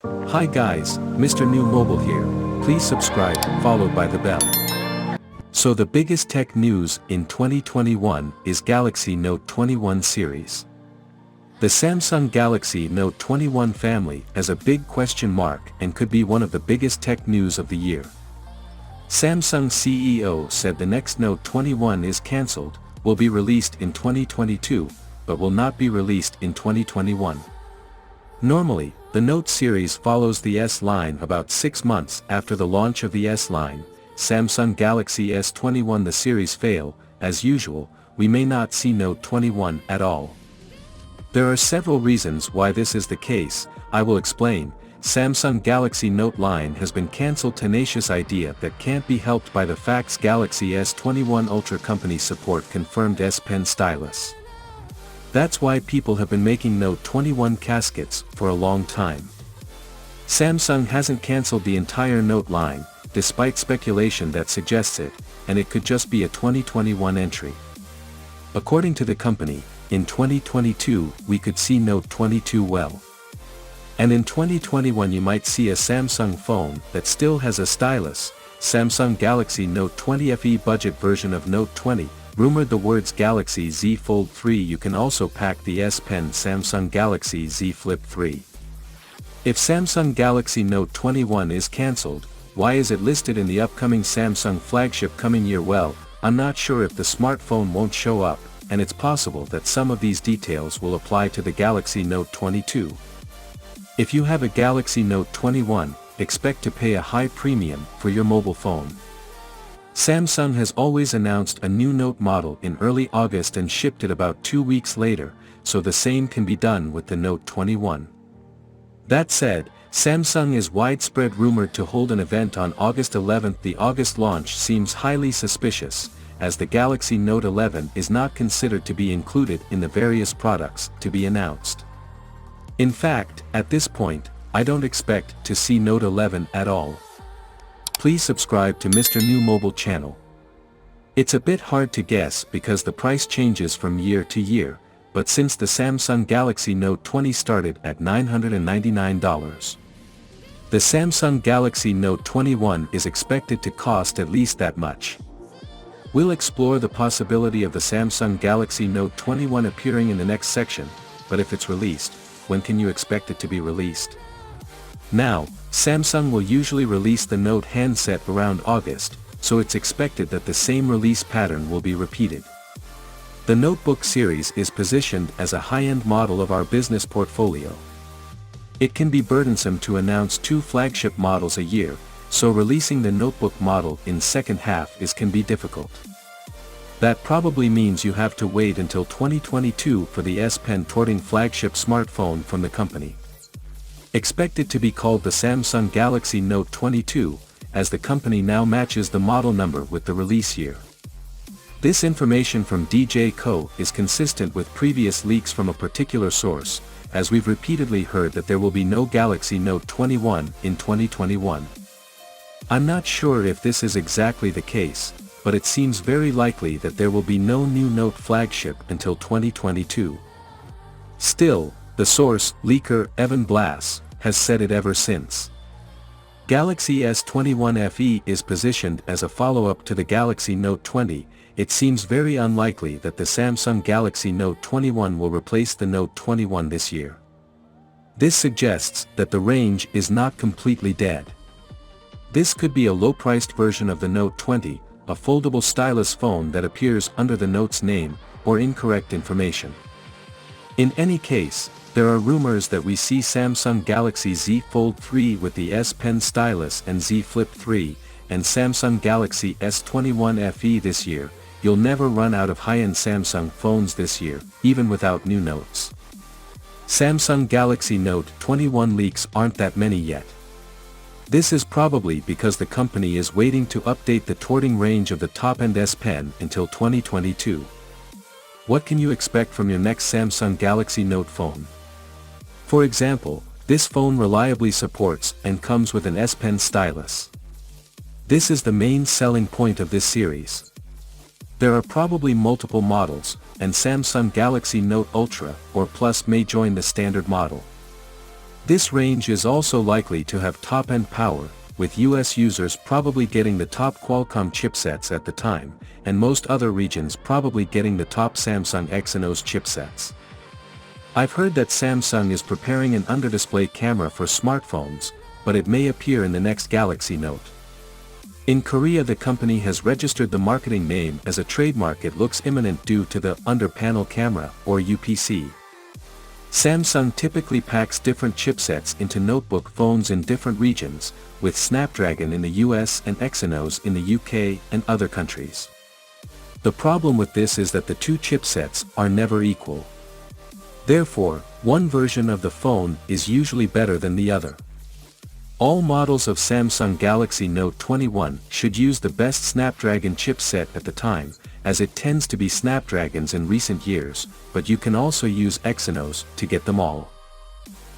Hi guys, Mrnewmobile here. Please subscribe, followed by the bell. So the biggest tech news in 2021 is Galaxy Note 21 series. The Samsung Galaxy Note 21 family has a big question mark and could be one of the biggest tech news of the year. Samsung CEO said the next Note 21 is cancelled, will be released in 2022, but will not be released in 2021. Normally, the Note series follows the S line about 6 months after the launch of the S line. Samsung Galaxy S21 the series fail, as usual, we may not see Note 21 at all. There are several reasons why this is the case, I will explain. Samsung Galaxy Note line has been cancelled. Tenacious idea that can't be helped by the facts. Galaxy S21 Ultra company support confirmed S Pen stylus. That's why people have been making Note 21 caskets for a long time. Samsung hasn't cancelled the entire Note line, despite speculation that suggests it, and it could just be a 2021 entry. According to the company, in 2022 we could see Note 22 well. And in 2021 you might see a Samsung phone that still has a stylus. Samsung Galaxy Note 20 FE budget version of Note 20. Rumored the words Galaxy Z Fold 3. You can also pack the S Pen. Samsung Galaxy Z Flip 3. If Samsung Galaxy Note 21 is cancelled, why is it listed in the upcoming Samsung flagship coming year? Well, I'm not sure if the smartphone won't show up, and it's possible that some of these details will apply to the Galaxy Note 22. If you have a Galaxy Note 21, expect to pay a high premium for your mobile phone. Samsung has always announced a new Note model in early August and shipped it about 2 weeks later, so the same can be done with the Note 21. That said, Samsung is widespread rumored to hold an event on August 11. The August launch seems highly suspicious, as the Galaxy Note 11 is not considered to be included in the various products to be announced. In fact, at this point, I don't expect to see Note 11 at all. Please subscribe to Mrnewmobile channel. It's a bit hard to guess because the price changes from year to year, but since the Samsung Galaxy Note 20 started at $999, the Samsung Galaxy Note 21 is expected to cost at least that much. We'll explore the possibility of the Samsung Galaxy Note 21 appearing in the next section, but if it's released, when can you expect it to be released? Now, Samsung will usually release the Note handset around August, so it's expected that the same release pattern will be repeated. The Notebook series is positioned as a high-end model of our business portfolio. It can be burdensome to announce 2 flagship models a year, so releasing the Notebook model in second half can be difficult. That probably means you have to wait until 2022 for the S Pen touting flagship smartphone from the company. Expected to be called the Samsung Galaxy Note 22, as the company now matches the model number with the release year. This information from DJ Co. is consistent with previous leaks from a particular source, as we've repeatedly heard that there will be no Galaxy Note 21 in 2021. I'm not sure if this is exactly the case, but it seems very likely that there will be no new Note flagship until 2022. Still, the source, leaker Evan Blass, has said it ever since. Galaxy S21 FE is positioned as a follow-up to the Galaxy Note 20. It seems very unlikely that the Samsung Galaxy Note 21 will replace the Note 21 this year. This suggests that the range is not completely dead. This could be a low-priced version of the Note 20, a foldable stylus phone that appears under the Note's name, or incorrect information. In any case, there are rumors that we see Samsung Galaxy Z Fold 3 with the S Pen stylus and Z Flip 3, and Samsung Galaxy S21 FE this year. You'll never run out of high-end Samsung phones this year, even without new Notes. Samsung Galaxy Note 21 leaks aren't that many yet. This is probably because the company is waiting to update the touting range of the top-end S Pen until 2022. What can you expect from your next Samsung Galaxy Note phone? For example, this phone reliably supports and comes with an S Pen stylus. This is the main selling point of this series. There are probably multiple models, and Samsung Galaxy Note Ultra or Plus may join the standard model. This range is also likely to have top-end power, with US users probably getting the top Qualcomm chipsets at the time, and most other regions probably getting the top Samsung Exynos chipsets. I've heard that Samsung is preparing an under-display camera for smartphones, but it may appear in the next Galaxy Note. In Korea, the company has registered the marketing name as a trademark. It looks imminent due to the under-panel camera, or UPC. Samsung typically packs different chipsets into notebook phones in different regions, with Snapdragon in the US and Exynos in the UK and other countries. The problem with this is that the two chipsets are never equal. Therefore, one version of the phone is usually better than the other. All models of Samsung Galaxy Note 21 should use the best Snapdragon chipset at the time, as it tends to be Snapdragons in recent years, but you can also use Exynos to get them all.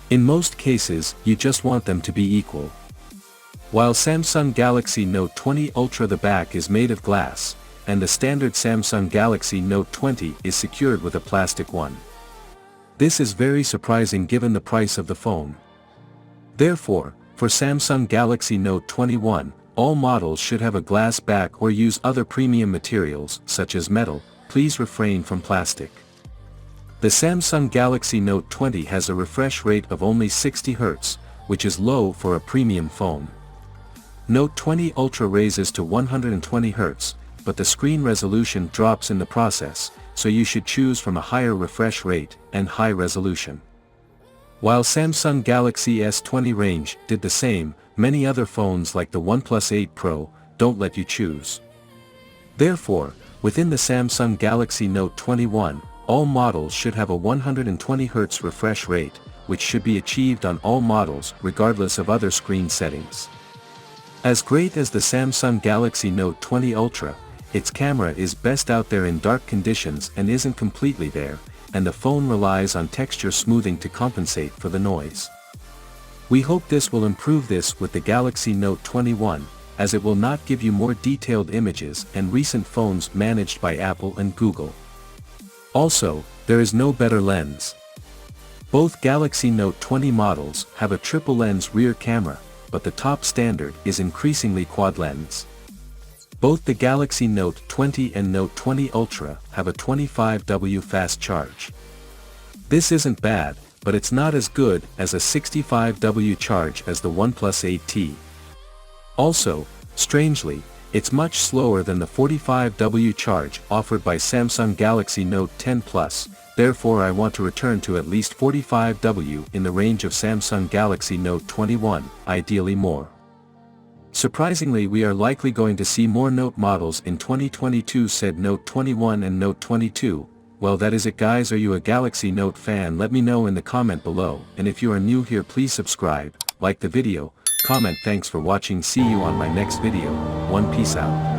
In most cases, you just want them to be equal. While Samsung Galaxy Note 20 Ultra, the back is made of glass, and the standard Samsung Galaxy Note 20 is secured with a plastic one. This is very surprising given the price of the phone. Therefore, for Samsung Galaxy Note 21, all models should have a glass back or use other premium materials such as metal. Please refrain from plastic. The Samsung Galaxy Note 20 has a refresh rate of only 60 Hz, which is low for a premium phone. Note 20 Ultra raises to 120 Hz, but the screen resolution drops in the process, so you should choose from a higher refresh rate and high resolution. While Samsung Galaxy S20 range did the same, many other phones like the OnePlus 8 Pro don't let you choose. Therefore, within the Samsung Galaxy Note 21, all models should have a 120 Hz refresh rate, which should be achieved on all models regardless of other screen settings. As great as the Samsung Galaxy Note 20 Ultra, its camera is best out there in dark conditions and isn't completely there, and the phone relies on texture smoothing to compensate for the noise. We hope this will improve this with the Galaxy Note 21, as it will not give you more detailed images and recent phones managed by Apple and Google. Also, there is no better lens. Both Galaxy Note 20 models have a triple lens rear camera, but the top standard is increasingly quad lens. Both the Galaxy Note 20 and Note 20 Ultra have a 25W fast charge. This isn't bad, but it's not as good as a 65W charge as the OnePlus 8T. Also, strangely, it's much slower than the 45W charge offered by Samsung Galaxy Note 10 Plus, therefore I want to return to at least 45W in the range of Samsung Galaxy Note 21, ideally more. Surprisingly, we are likely going to see more Note models in 2022, said Note 21 and Note 22. Well, that is it guys. Are you a Galaxy Note fan? Let me know in the comment below, and if you are new here, please subscribe, like the video, comment. Thanks for watching. See you on my next video. Peace out.